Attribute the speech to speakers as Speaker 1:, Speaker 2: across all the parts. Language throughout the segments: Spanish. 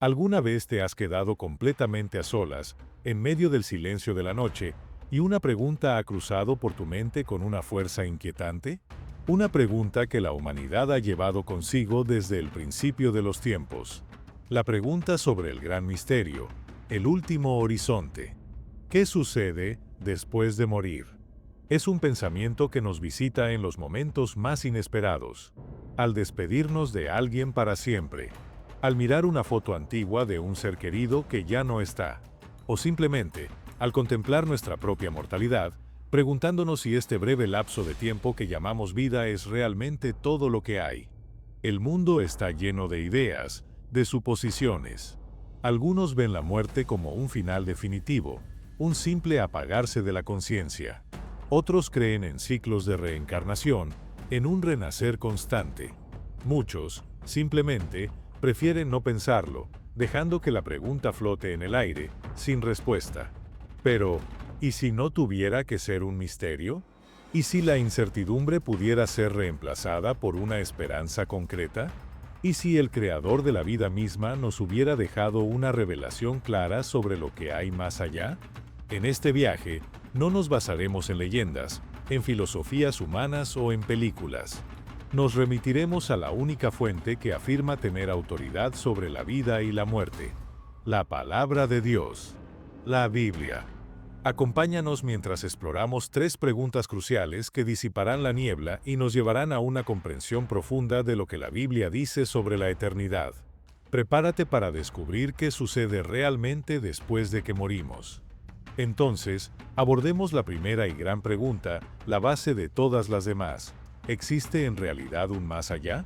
Speaker 1: ¿Alguna vez te has quedado completamente a solas, en medio del silencio de la noche, y una pregunta ha cruzado por tu mente con una fuerza inquietante? Una pregunta que la humanidad ha llevado consigo desde el principio de los tiempos. La pregunta sobre el gran misterio, el último horizonte. ¿Qué sucede después de morir? Es un pensamiento que nos visita en los momentos más inesperados. Al despedirnos de alguien para siempre. Al mirar una foto antigua de un ser querido que ya no está. O simplemente, al contemplar nuestra propia mortalidad, preguntándonos si este breve lapso de tiempo que llamamos vida es realmente todo lo que hay. El mundo está lleno de ideas, de suposiciones. Algunos ven la muerte como un final definitivo, un simple apagarse de la conciencia. Otros creen en ciclos de reencarnación, en un renacer constante. Muchos, simplemente, prefieren no pensarlo, dejando que la pregunta flote en el aire, sin respuesta. Pero, ¿y si no tuviera que ser un misterio? ¿Y si la incertidumbre pudiera ser reemplazada por una esperanza concreta? ¿Y si el creador de la vida misma nos hubiera dejado una revelación clara sobre lo que hay más allá? En este viaje, no nos basaremos en leyendas, en filosofías humanas o en películas. Nos remitiremos a la única fuente que afirma tener autoridad sobre la vida y la muerte. La palabra de Dios. La Biblia. Acompáñanos mientras exploramos tres preguntas cruciales que disiparán la niebla y nos llevarán a una comprensión profunda de lo que la Biblia dice sobre la eternidad. Prepárate para descubrir qué sucede realmente después de que morimos. Entonces, abordemos la primera y gran pregunta, la base de todas las demás. ¿Existe en realidad un más allá?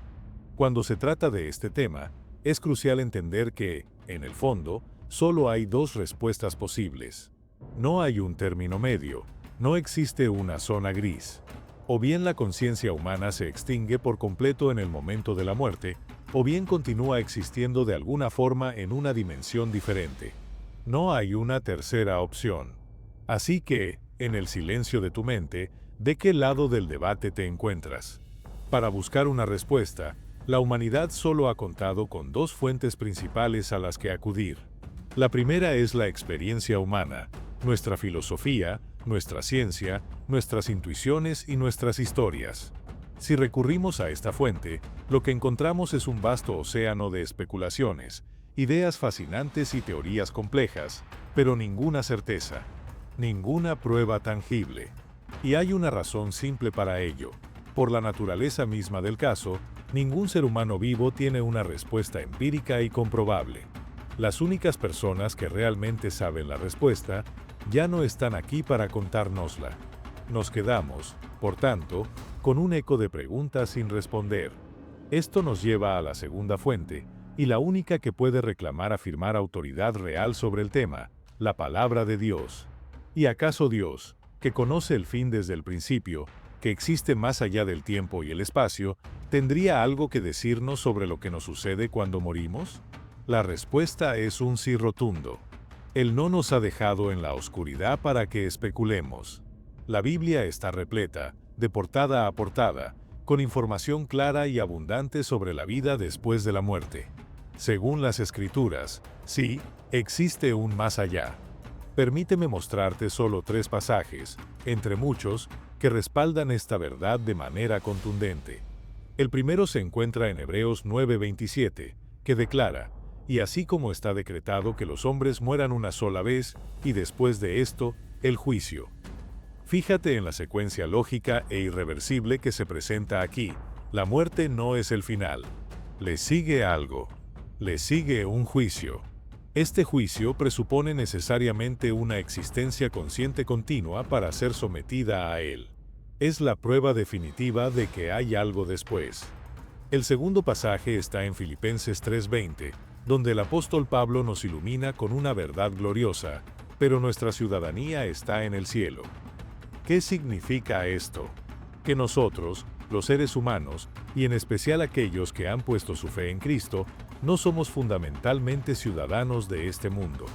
Speaker 1: Cuando se trata de este tema, es crucial entender que, en el fondo, solo hay dos respuestas posibles. No hay un término medio, no existe una zona gris. O bien la conciencia humana se extingue por completo en el momento de la muerte, o bien continúa existiendo de alguna forma en una dimensión diferente. No hay una tercera opción. Así que, en el silencio de tu mente, ¿de qué lado del debate te encuentras? Para buscar una respuesta, la humanidad solo ha contado con dos fuentes principales a las que acudir. La primera es la experiencia humana, nuestra filosofía, nuestra ciencia, nuestras intuiciones y nuestras historias. Si recurrimos a esta fuente, lo que encontramos es un vasto océano de especulaciones, ideas fascinantes y teorías complejas, pero ninguna certeza, ninguna prueba tangible. Y hay una razón simple para ello. Por la naturaleza misma del caso, ningún ser humano vivo tiene una respuesta empírica y comprobable. Las únicas personas que realmente saben la respuesta ya no están aquí para contárnosla. Nos quedamos, por tanto, con un eco de preguntas sin responder. Esto nos lleva a la segunda fuente, y la única que puede reclamar afirmar autoridad real sobre el tema, la palabra de Dios. ¿Y acaso Dios, que conoce el fin desde el principio, que existe más allá del tiempo y el espacio, tendría algo que decirnos sobre lo que nos sucede cuando morimos? La respuesta es un sí rotundo. Él no nos ha dejado en la oscuridad para que especulemos. La Biblia está repleta, de portada a portada, con información clara y abundante sobre la vida después de la muerte. Según las Escrituras, sí, existe un más allá. Permíteme mostrarte solo tres pasajes, entre muchos, que respaldan esta verdad de manera contundente. El primero se encuentra en Hebreos 9:27, que declara: y así como está decretado que los hombres mueran una sola vez, y después de esto, el juicio. Fíjate en la secuencia lógica e irreversible que se presenta aquí. La muerte no es el final. Le sigue algo. Le sigue un juicio. Este juicio presupone necesariamente una existencia consciente continua para ser sometida a él. Es la prueba definitiva de que hay algo después. El segundo pasaje está en Filipenses 3:20, donde el apóstol Pablo nos ilumina con una verdad gloriosa, pero nuestra ciudadanía está en el cielo. ¿Qué significa esto? Que nosotros, los seres humanos, y en especial aquellos que han puesto su fe en Cristo, no somos fundamentalmente ciudadanos de este mundo.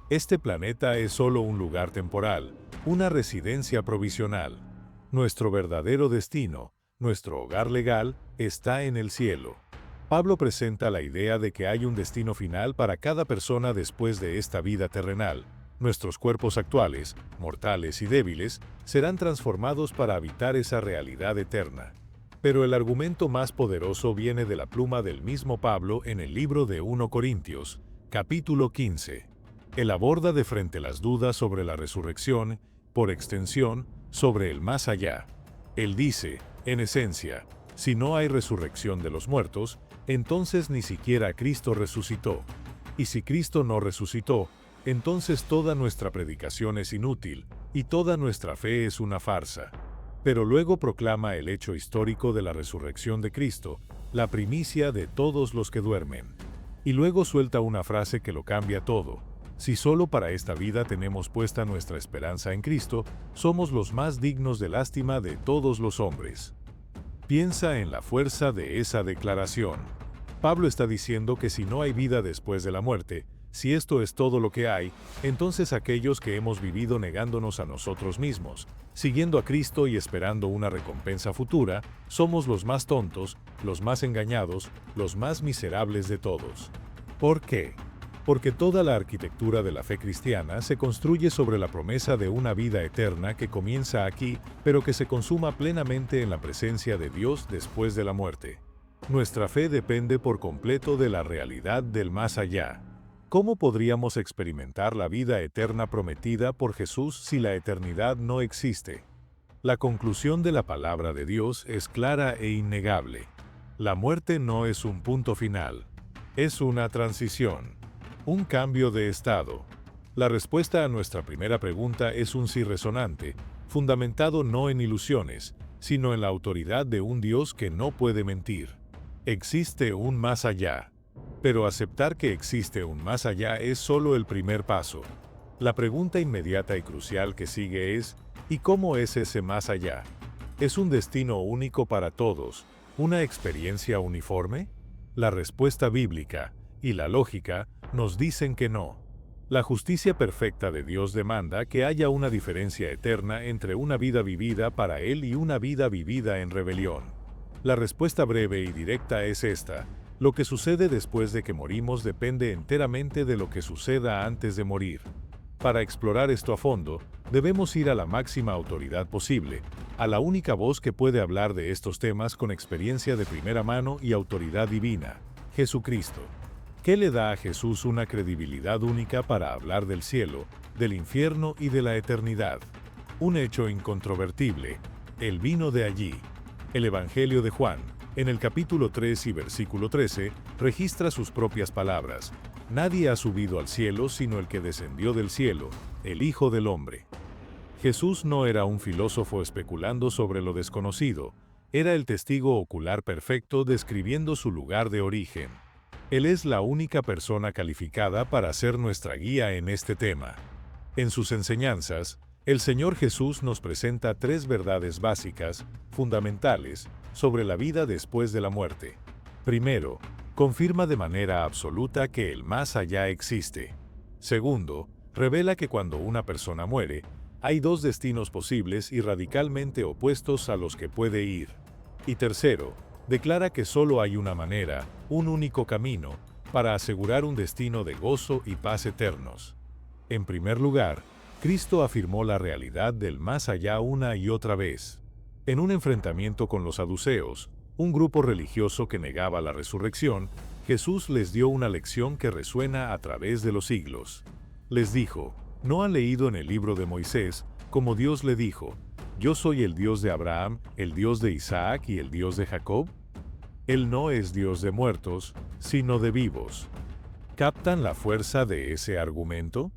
Speaker 1: Este planeta es solo un lugar temporal, una residencia provisional. Nuestro verdadero destino, nuestro hogar legal, está en el cielo. Pablo presenta la idea de que hay un destino final para cada persona después de esta vida terrenal. Nuestros cuerpos actuales, mortales y débiles, serán transformados para habitar esa realidad eterna. Pero el argumento más poderoso viene de la pluma del mismo Pablo en el libro de 1 Corintios, capítulo 15. Él aborda de frente las dudas sobre la resurrección, por extensión, sobre el más allá. Él dice, en esencia, si no hay resurrección de los muertos, entonces ni siquiera Cristo resucitó. Y si Cristo no resucitó, entonces toda nuestra predicación es inútil, y toda nuestra fe es una farsa. Pero luego proclama el hecho histórico de la resurrección de Cristo, la primicia de todos los que duermen. Y luego suelta una frase que lo cambia todo. Si solo para esta vida tenemos puesta nuestra esperanza en Cristo, somos los más dignos de lástima de todos los hombres. Piensa en la fuerza de esa declaración. Pablo está diciendo que si no hay vida después de la muerte, si esto es todo lo que hay, entonces aquellos que hemos vivido negándonos a nosotros mismos, siguiendo a Cristo y esperando una recompensa futura, somos los más tontos, los más engañados, los más miserables de todos. ¿Por qué? Porque toda la arquitectura de la fe cristiana se construye sobre la promesa de una vida eterna que comienza aquí, pero que se consuma plenamente en la presencia de Dios después de la muerte. Nuestra fe depende por completo de la realidad del más allá. ¿Cómo podríamos experimentar la vida eterna prometida por Jesús si la eternidad no existe? La conclusión de la palabra de Dios es clara e innegable. La muerte no es un punto final. Es una transición. Un cambio de estado. La respuesta a nuestra primera pregunta es un sí resonante, fundamentado no en ilusiones, sino en la autoridad de un Dios que no puede mentir. Existe un más allá. Pero aceptar que existe un más allá es solo el primer paso. La pregunta inmediata y crucial que sigue es, ¿y cómo es ese más allá? ¿Es un destino único para todos, una experiencia uniforme? La respuesta bíblica y la lógica nos dicen que no. La justicia perfecta de Dios demanda que haya una diferencia eterna entre una vida vivida para Él y una vida vivida en rebelión. La respuesta breve y directa es esta: lo que sucede después de que morimos depende enteramente de lo que suceda antes de morir. Para explorar esto a fondo, debemos ir a la máxima autoridad posible, a la única voz que puede hablar de estos temas con experiencia de primera mano y autoridad divina, Jesucristo. ¿Qué le da a Jesús una credibilidad única para hablar del cielo, del infierno y de la eternidad? Un hecho incontrovertible: Él vino de allí. El Evangelio de Juan, en el capítulo 3 y versículo 13, registra sus propias palabras: Nadie ha subido al cielo sino el que descendió del cielo, el Hijo del Hombre. Jesús no era un filósofo especulando sobre lo desconocido, era el testigo ocular perfecto describiendo su lugar de origen. Él es la única persona calificada para ser nuestra guía en este tema. En sus enseñanzas, el Señor Jesús nos presenta tres verdades básicas, fundamentales, sobre la vida después de la muerte. Primero, confirma de manera absoluta que el más allá existe. Segundo, revela que cuando una persona muere, hay dos destinos posibles y radicalmente opuestos a los que puede ir. Y tercero, declara que solo hay una manera, un único camino, para asegurar un destino de gozo y paz eternos. En primer lugar, Cristo afirmó la realidad del más allá una y otra vez. En un enfrentamiento con los saduceos, un grupo religioso que negaba la resurrección, Jesús les dio una lección que resuena a través de los siglos. Les dijo: ¿no han leído en el libro de Moisés, como Dios le dijo: Yo soy el Dios de Abraham, el Dios de Isaac y el Dios de Jacob? Él no es Dios de muertos, sino de vivos. ¿Captan la fuerza de ese argumento?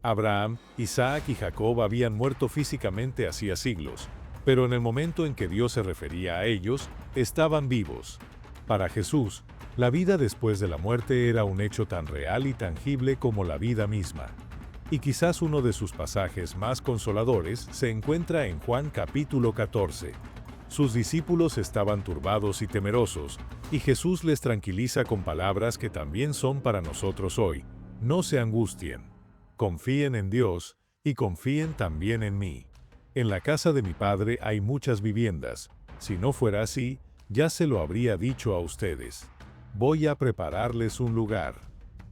Speaker 1: Abraham, Isaac y Jacob habían muerto físicamente hacía siglos, pero en el momento en que Dios se refería a ellos, estaban vivos. Para Jesús, la vida después de la muerte era un hecho tan real y tangible como la vida misma. Y quizás uno de sus pasajes más consoladores se encuentra en Juan capítulo 14. Sus discípulos estaban turbados y temerosos, y Jesús les tranquiliza con palabras que también son para nosotros hoy: no se angustien. Confíen en Dios, y confíen también en mí. En la casa de mi Padre hay muchas viviendas. Si no fuera así, ya se lo habría dicho a ustedes. voy a prepararles un lugar.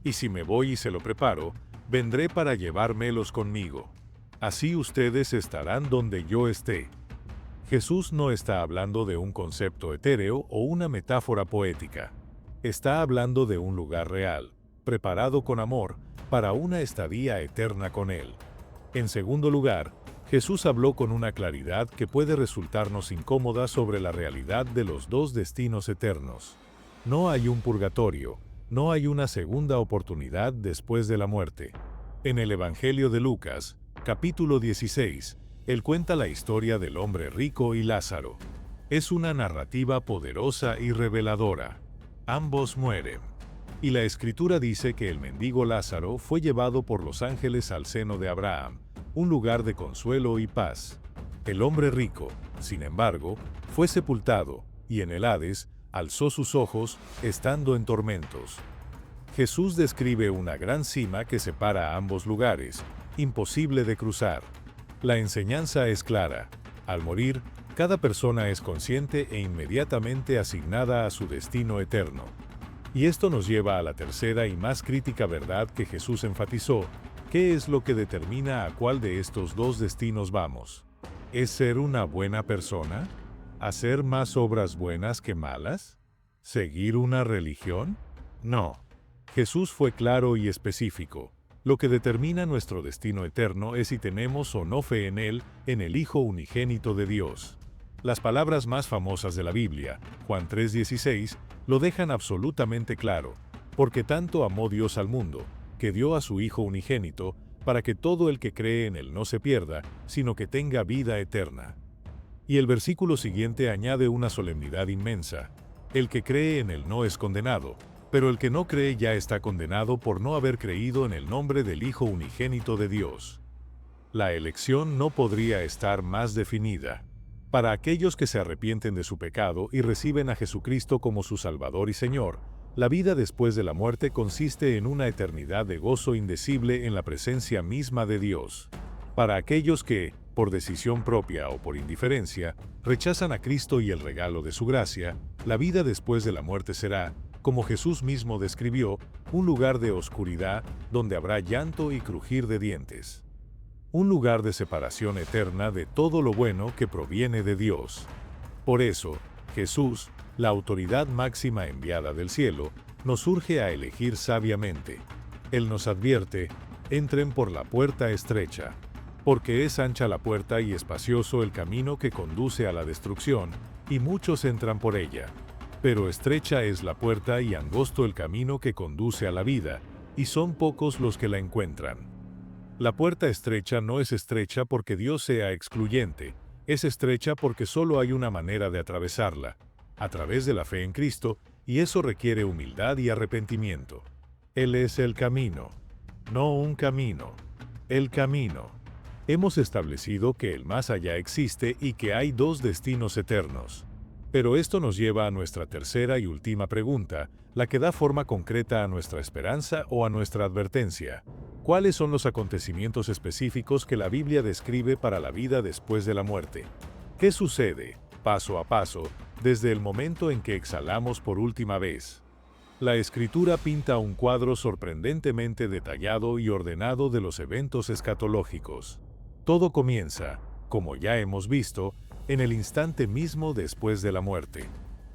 Speaker 1: Y si me voy y se lo preparo, vendré para llevármelos conmigo. Así ustedes estarán donde yo esté. Jesús no está hablando de un concepto etéreo o una metáfora poética. Está hablando de un lugar real, preparado con amor, para una estadía eterna con Él. En segundo lugar, Jesús habló con una claridad que puede resultarnos incómoda sobre la realidad de los dos destinos eternos. No hay un purgatorio, no hay una segunda oportunidad después de la muerte. En el Evangelio de Lucas, capítulo 16, Él cuenta la historia del hombre rico y Lázaro. Es una narrativa poderosa y reveladora. Ambos mueren. Y la Escritura dice que el mendigo Lázaro fue llevado por los ángeles al seno de Abraham, un lugar de consuelo y paz. El hombre rico, sin embargo, fue sepultado, y en el Hades, alzó sus ojos, estando en tormentos. Jesús describe una gran cima que separa ambos lugares, imposible de cruzar. La enseñanza es clara. Al morir, cada persona es consciente e inmediatamente asignada a su destino eterno. Y esto nos lleva a la tercera y más crítica verdad que Jesús enfatizó: ¿qué es lo que determina a cuál de estos dos destinos vamos? ¿Es ser una buena persona? ¿Hacer más obras buenas que malas? ¿Seguir una religión? No. Jesús fue claro y específico. Lo que determina nuestro destino eterno es si tenemos o no fe en Él, en el Hijo unigénito de Dios. Las palabras más famosas de la Biblia, Juan 3:16, lo dejan absolutamente claro: porque tanto amó Dios al mundo, que dio a su Hijo unigénito, para que todo el que cree en Él no se pierda, sino que tenga vida eterna. Y el versículo siguiente añade una solemnidad inmensa: el que cree en Él no es condenado, pero el que no cree ya está condenado por no haber creído en el nombre del Hijo unigénito de Dios. La elección no podría estar más definida. Para aquellos que se arrepienten de su pecado y reciben a Jesucristo como su Salvador y Señor, la vida después de la muerte consiste en una eternidad de gozo indecible en la presencia misma de Dios. Para aquellos que, por decisión propia o por indiferencia, rechazan a Cristo y el regalo de su gracia, la vida después de la muerte será, como Jesús mismo describió, un lugar de oscuridad donde habrá llanto y crujir de dientes. Un lugar de separación eterna de todo lo bueno que proviene de Dios. Por eso, Jesús, la autoridad máxima enviada del cielo, nos urge a elegir sabiamente. Él nos advierte: entren por la puerta estrecha, porque es ancha la puerta y espacioso el camino que conduce a la destrucción, y muchos entran por ella. Pero estrecha es la puerta y angosto el camino que conduce a la vida, y son pocos los que la encuentran. La puerta estrecha no es estrecha porque Dios sea excluyente, es estrecha porque solo hay una manera de atravesarla, a través de la fe en Cristo, y eso requiere humildad y arrepentimiento. Él es el camino. No un camino. El camino. Hemos establecido que el más allá existe y que hay dos destinos eternos. Pero esto nos lleva a nuestra tercera y última pregunta, la que da forma concreta a nuestra esperanza o a nuestra advertencia. ¿Cuáles son los acontecimientos específicos que la Biblia describe para la vida después de la muerte? ¿Qué sucede, paso a paso, desde el momento en que exhalamos por última vez? La Escritura pinta un cuadro sorprendentemente detallado y ordenado de los eventos escatológicos. Todo comienza, como ya hemos visto, en el instante mismo después de la muerte.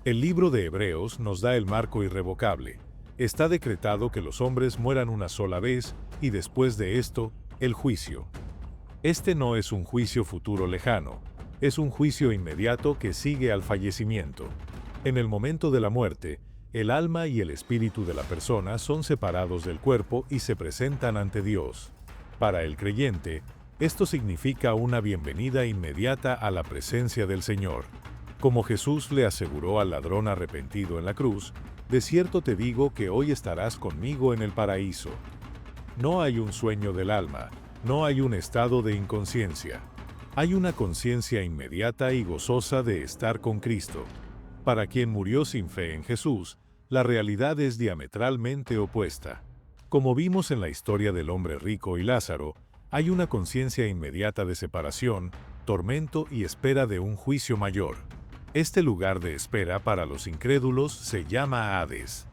Speaker 1: El libro de Hebreos nos da el marco irrevocable. Está decretado que los hombres mueran una sola vez, y después de esto, el juicio. Este no es un juicio futuro lejano, es un juicio inmediato que sigue al fallecimiento. En el momento de la muerte, el alma y el espíritu de la persona son separados del cuerpo y se presentan ante Dios. Para el creyente, esto significa una bienvenida inmediata a la presencia del Señor. Como Jesús le aseguró al ladrón arrepentido en la cruz: de cierto te digo que hoy estarás conmigo en el paraíso. No hay un sueño del alma, no hay un estado de inconsciencia. Hay una conciencia inmediata y gozosa de estar con Cristo. Para quien murió sin fe en Jesús, la realidad es diametralmente opuesta. Como vimos en la historia del hombre rico y Lázaro, hay una conciencia inmediata de separación, tormento y espera de un juicio mayor. Este lugar de espera para los incrédulos se llama Hades.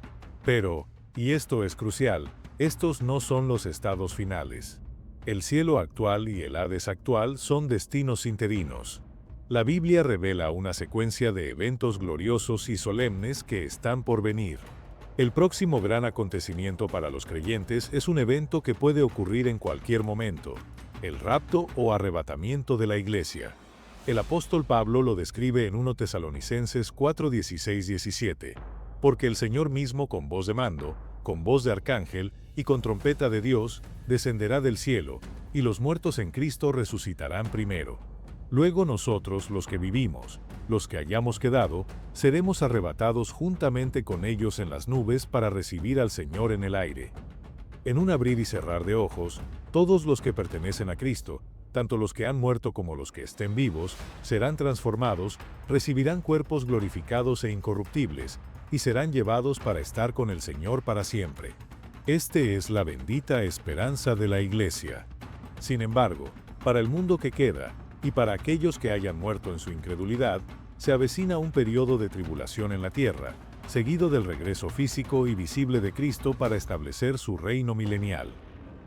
Speaker 1: Pero, y esto es crucial, estos no son los estados finales. El cielo actual y el Hades actual son destinos interinos. La Biblia revela una secuencia de eventos gloriosos y solemnes que están por venir. El próximo gran acontecimiento para los creyentes es un evento que puede ocurrir en cualquier momento: el rapto o arrebatamiento de la iglesia. El apóstol Pablo lo describe en 1 Tesalonicenses 4:16-17. Porque el Señor mismo, con voz de mando, con voz de arcángel y con trompeta de Dios, descenderá del cielo, y los muertos en Cristo resucitarán primero. Luego nosotros, los que vivimos, los que hayamos quedado, seremos arrebatados juntamente con ellos en las nubes para recibir al Señor en el aire. En un abrir y cerrar de ojos, todos los que pertenecen a Cristo, tanto los que han muerto como los que estén vivos, serán transformados, recibirán cuerpos glorificados e incorruptibles, y serán llevados para estar con el Señor para siempre. Este es la bendita esperanza de la Iglesia. Sin embargo, para el mundo que queda, y para aquellos que hayan muerto en su incredulidad, se avecina un periodo de tribulación en la tierra, seguido del regreso físico y visible de Cristo para establecer su reino milenial.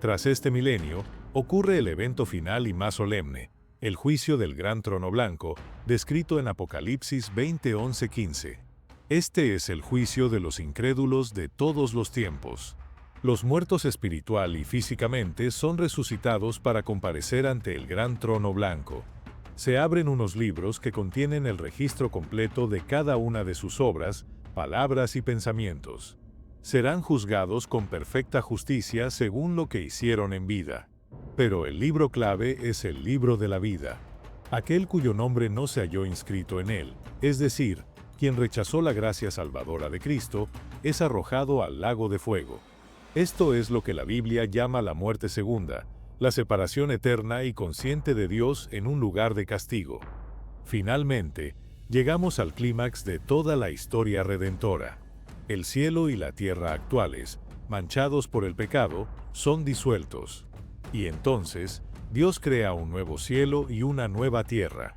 Speaker 1: Tras este milenio, ocurre el evento final y más solemne, el juicio del gran trono blanco, descrito en Apocalipsis 20:11-15. Este es el juicio de los incrédulos de todos los tiempos. Los muertos espiritual y físicamente son resucitados para comparecer ante el gran trono blanco. Se abren unos libros que contienen el registro completo de cada una de sus obras, palabras y pensamientos. Serán juzgados con perfecta justicia según lo que hicieron en vida. Pero el libro clave es el libro de la vida. Aquel cuyo nombre no se halló inscrito en él, es decir, quien rechazó la gracia salvadora de Cristo, es arrojado al lago de fuego. Esto es lo que la Biblia llama la muerte segunda, la separación eterna y consciente de Dios en un lugar de castigo. Finalmente, llegamos al clímax de toda la historia redentora. El cielo y la tierra actuales, manchados por el pecado, son disueltos. Y entonces, Dios crea un nuevo cielo y una nueva tierra.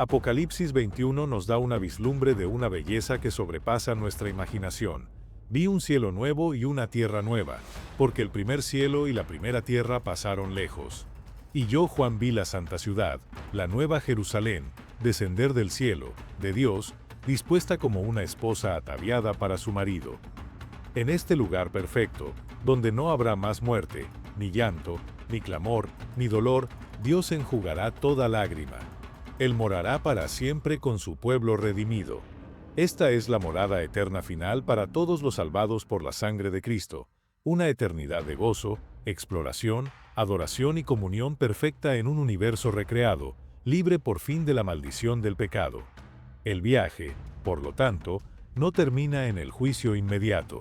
Speaker 1: Apocalipsis 21 nos da una vislumbre de una belleza que sobrepasa nuestra imaginación. Vi un cielo nuevo y una tierra nueva, porque el primer cielo y la primera tierra pasaron lejos. Y yo, Juan, vi la santa ciudad, la nueva Jerusalén, descender del cielo, de Dios, dispuesta como una esposa ataviada para su marido. En este lugar perfecto, donde no habrá más muerte, ni llanto, ni clamor, ni dolor, Dios enjugará toda lágrima. Él morará para siempre con su pueblo redimido. Esta es la morada eterna final para todos los salvados por la sangre de Cristo, una eternidad de gozo, exploración, adoración y comunión perfecta en un universo recreado, libre por fin de la maldición del pecado. El viaje, por lo tanto, no termina en el juicio inmediato.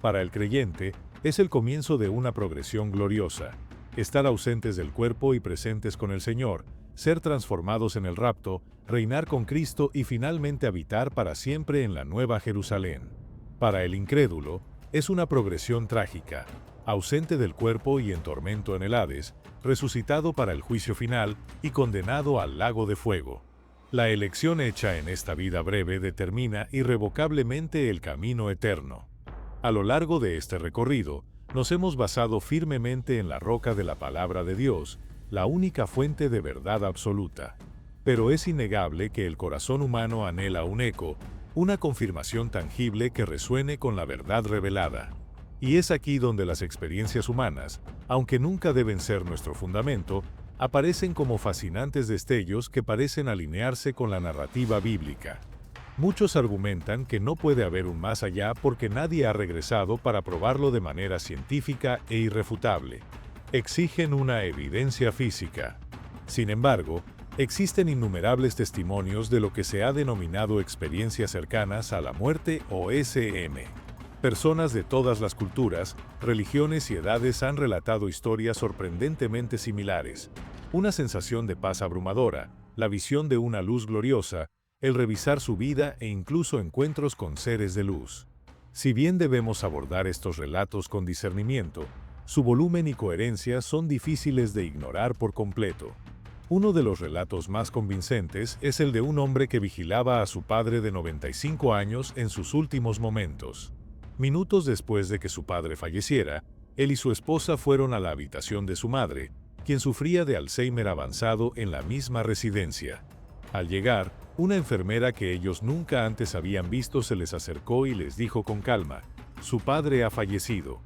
Speaker 1: Para el creyente, es el comienzo de una progresión gloriosa: estar ausentes del cuerpo y presentes con el Señor, ser transformados en el rapto, reinar con Cristo y finalmente habitar para siempre en la Nueva Jerusalén. Para el incrédulo, es una progresión trágica: ausente del cuerpo y en tormento en el Hades, resucitado para el juicio final y condenado al lago de fuego. La elección hecha en esta vida breve determina irrevocablemente el camino eterno. A lo largo de este recorrido, nos hemos basado firmemente en la roca de la palabra de Dios, la única fuente de verdad absoluta. Pero es innegable que el corazón humano anhela un eco, una confirmación tangible que resuene con la verdad revelada. Y es aquí donde las experiencias humanas, aunque nunca deben ser nuestro fundamento, aparecen como fascinantes destellos que parecen alinearse con la narrativa bíblica. Muchos argumentan que no puede haber un más allá porque nadie ha regresado para probarlo de manera científica e irrefutable. Exigen una evidencia física. Sin embargo, existen innumerables testimonios de lo que se ha denominado experiencias cercanas a la muerte o SM. Personas de todas las culturas, religiones y edades han relatado historias sorprendentemente similares: una sensación de paz abrumadora, la visión de una luz gloriosa, el revisar su vida e incluso encuentros con seres de luz. Si bien debemos abordar estos relatos con discernimiento, su volumen y coherencia son difíciles de ignorar por completo. Uno de los relatos más convincentes es el de un hombre que vigilaba a su padre de 95 años en sus últimos momentos. Minutos después de que su padre falleciera, él y su esposa fueron a la habitación de su madre, quien sufría de Alzheimer avanzado en la misma residencia. Al llegar, una enfermera que ellos nunca antes habían visto se les acercó y les dijo con calma: «Su padre ha fallecido».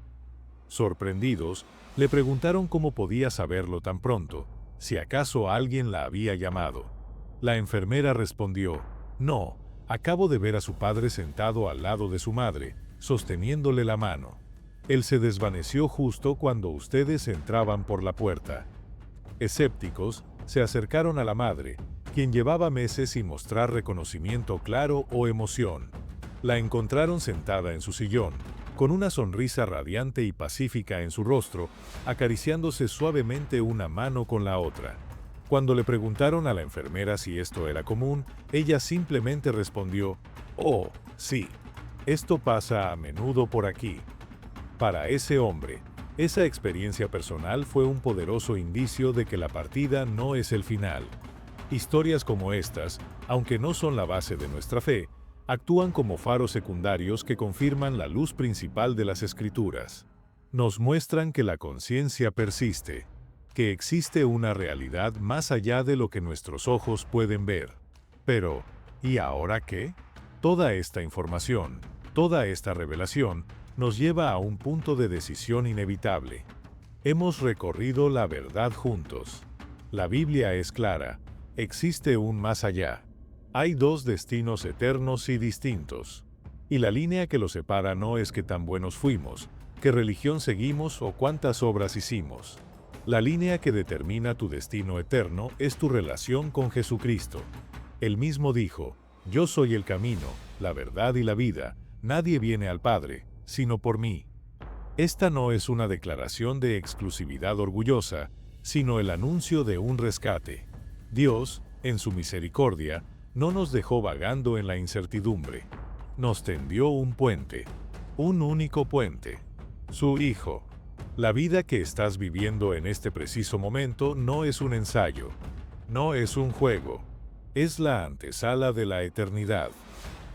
Speaker 1: Sorprendidos, le preguntaron cómo podía saberlo tan pronto, si acaso alguien la había llamado. La enfermera respondió: «No, acabo de ver a su padre sentado al lado de su madre, sosteniéndole la mano. Él se desvaneció justo cuando ustedes entraban por la puerta». Escépticos, se acercaron a la madre, quien llevaba meses sin mostrar reconocimiento claro o emoción. La encontraron sentada en su sillón, con una sonrisa radiante y pacífica en su rostro, acariciándose suavemente una mano con la otra. Cuando le preguntaron a la enfermera si esto era común, ella simplemente respondió: «Oh, sí. Esto pasa a menudo por aquí». Para ese hombre, esa experiencia personal fue un poderoso indicio de que la partida no es el final. Historias como estas, aunque no son la base de nuestra fe, actúan como faros secundarios que confirman la luz principal de las Escrituras. Nos muestran que la conciencia persiste, que existe una realidad más allá de lo que nuestros ojos pueden ver. Pero, ¿y ahora qué? Toda esta información, toda esta revelación, nos lleva a un punto de decisión inevitable. Hemos recorrido la verdad juntos. La Biblia es clara: existe un más allá. Hay dos destinos eternos y distintos. Y la línea que los separa no es qué tan buenos fuimos, qué religión seguimos o cuántas obras hicimos. La línea que determina tu destino eterno es tu relación con Jesucristo. Él mismo dijo: «Yo soy el camino, la verdad y la vida. Nadie viene al Padre, sino por mí». Esta no es una declaración de exclusividad orgullosa, sino el anuncio de un rescate. Dios, en su misericordia, no nos dejó vagando en la incertidumbre. Nos tendió un puente, un único puente: su Hijo. La vida que estás viviendo en este preciso momento no es un ensayo, no es un juego, es la antesala de la eternidad.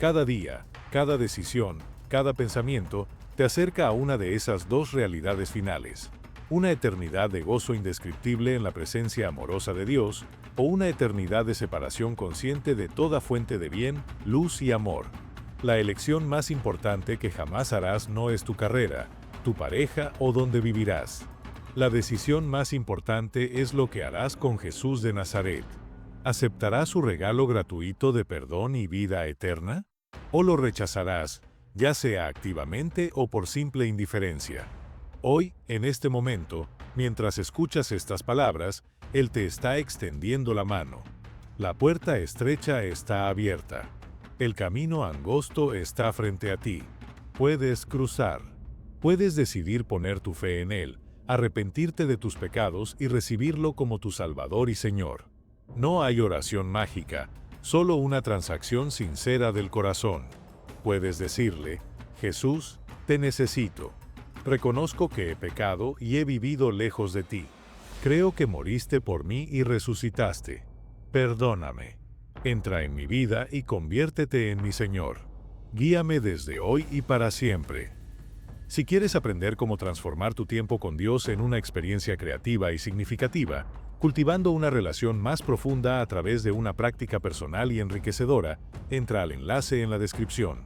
Speaker 1: Cada día, cada decisión, cada pensamiento te acerca a una de esas dos realidades finales: una eternidad de gozo indescriptible en la presencia amorosa de Dios, o una eternidad de separación consciente de toda fuente de bien, luz y amor. La elección más importante que jamás harás no es tu carrera, tu pareja o dónde vivirás. La decisión más importante es lo que harás con Jesús de Nazaret. ¿Aceptarás su regalo gratuito de perdón y vida eterna? ¿O lo rechazarás, ya sea activamente o por simple indiferencia? Hoy, en este momento, mientras escuchas estas palabras, Él te está extendiendo la mano. La puerta estrecha está abierta. El camino angosto está frente a ti. Puedes cruzar. Puedes decidir poner tu fe en Él, arrepentirte de tus pecados y recibirlo como tu Salvador y Señor. No hay oración mágica, solo una transacción sincera del corazón. Puedes decirle: «Jesús, te necesito. Reconozco que he pecado y he vivido lejos de ti. Creo que moriste por mí y resucitaste. Perdóname. Entra en mi vida y conviértete en mi Señor. Guíame desde hoy y para siempre». Si quieres aprender cómo transformar tu tiempo con Dios en una experiencia creativa y significativa, cultivando una relación más profunda a través de una práctica personal y enriquecedora, entra al enlace en la descripción.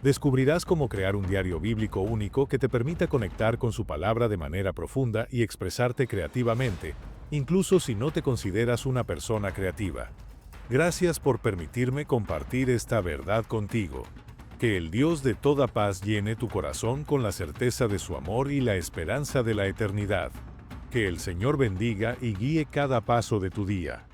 Speaker 1: Descubrirás cómo crear un diario bíblico único que te permita conectar con su palabra de manera profunda y expresarte creativamente, incluso si no te consideras una persona creativa. Gracias por permitirme compartir esta verdad contigo. Que el Dios de toda paz llene tu corazón con la certeza de su amor y la esperanza de la eternidad. Que el Señor bendiga y guíe cada paso de tu día.